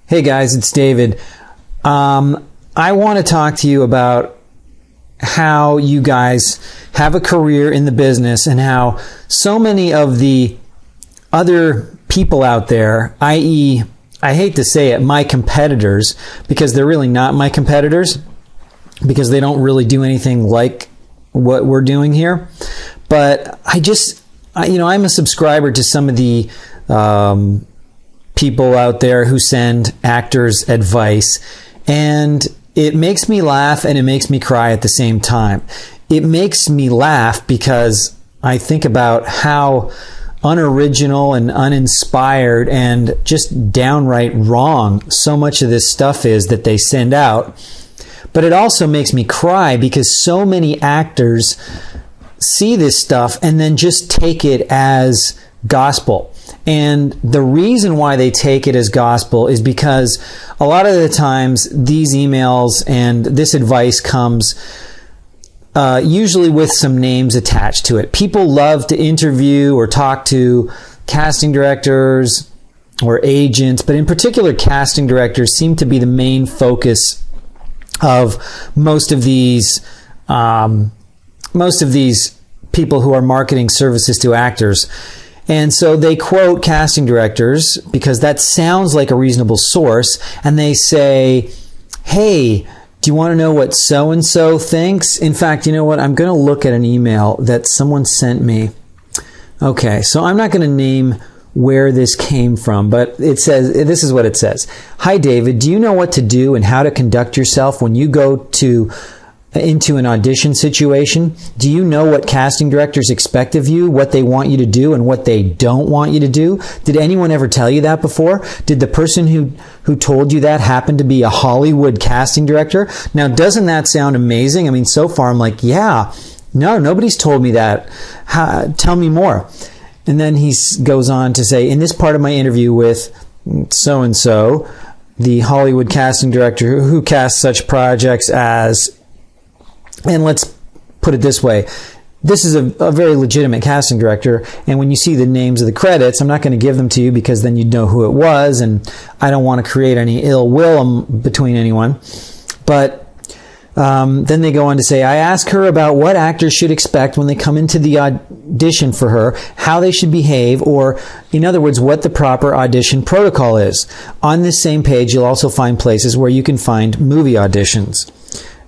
Hey guys, it's David. I want to talk to you about how you guys have a career in the business and how so many of the other people out there, i.e., I hate to say it, my competitors, because they're really not my competitors, because they don't really do anything like what we're doing here. But I'm a subscriber to some of the people out there who send actors advice, and it makes me laugh and it makes me cry at the same time. It makes me laugh because I think about how unoriginal and uninspired and just downright wrong so much of this stuff is that they send out. But it also makes me cry because so many actors see this stuff and then just take it as gospel. And the reason why they take it as gospel is because a lot of the times these emails and this advice comes usually with some names attached to it. People love to interview or talk to casting directors or agents, but in particular casting directors seem to be the main focus of most of these people who are marketing services to actors. And so they quote casting directors because that sounds like a reasonable source, and they say, hey, do you want to know what so-and-so thinks? In fact, you know what? I'm going to look at an email that someone sent me. Okay, so I'm not going to name where this came from, but it says, this is what it says. Hi, David. Do you know what to do and how to conduct yourself when you go into an audition situation? Do you know what casting directors expect of you, what they want you to do and what they don't want you to do? Did anyone ever tell you that before? Did the person who told you that happen to be a Hollywood casting director? Now, doesn't that sound amazing? I mean, so far I'm like, yeah, no, nobody's told me that. Tell me more. And then he goes on to say, in this part of my interview with so-and-so, the Hollywood casting director who casts such projects as, and let's put it this way, this is a very legitimate casting director, and when you see the names of the credits, I'm not going to give them to you because then you'd know who it was, and I don't want to create any ill will between anyone. But then they go on to say, I ask her about what actors should expect when they come into the audition for her, how they should behave, or in other words, what the proper audition protocol is. On this same page, you'll also find places where you can find movie auditions.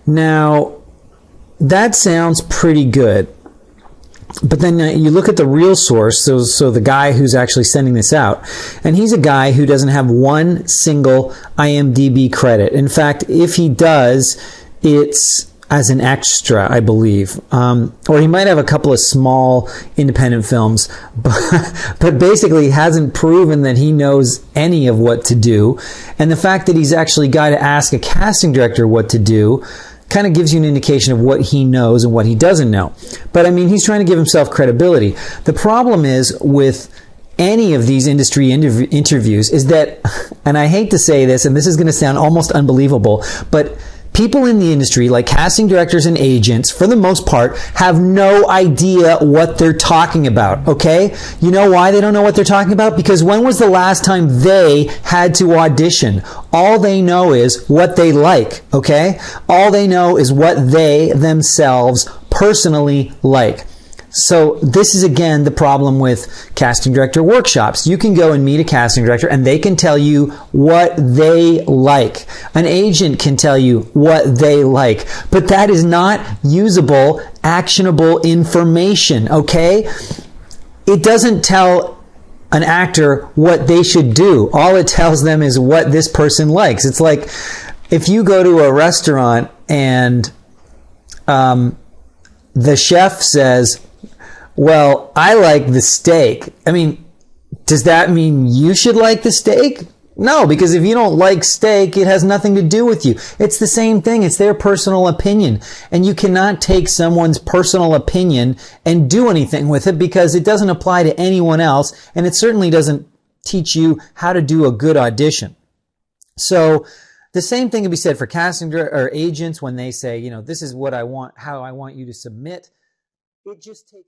Now, that sounds pretty good. But then you look at the real source, so the guy who's actually sending this out, and he's a guy who doesn't have one single IMDb credit. In fact, if he does, it's as an extra, I believe. Or he might have a couple of small independent films, but basically he hasn't proven that he knows any of what to do. And the fact that he's actually got to ask a casting director what to do kind of gives you an indication of what he knows and what he doesn't know. But I mean, he's trying to give himself credibility. The problem is with any of these industry interviews is that, and I hate to say this, and this is going to sound almost unbelievable, but people in the industry, like casting directors and agents, for the most part, have no idea what they're talking about, okay? You know why they don't know what they're talking about? Because when was the last time they had to audition? All they know is what they like, okay? All they know is what they themselves personally like. So this is, again, the problem with casting director workshops. You can go and meet a casting director and they can tell you what they like. An agent can tell you what they like. But that is not usable, actionable information, okay? It doesn't tell an actor what they should do. All it tells them is what this person likes. It's like if you go to a restaurant and the chef says, well, I like the steak. I mean, does that mean you should like the steak? No, because if you don't like steak, it has nothing to do with you. It's the same thing. It's their personal opinion. And you cannot take someone's personal opinion and do anything with it because it doesn't apply to anyone else. And it certainly doesn't teach you how to do a good audition. So the same thing can be said for casting or agents when they say, you know, this is what I want, how I want you to submit. It just takes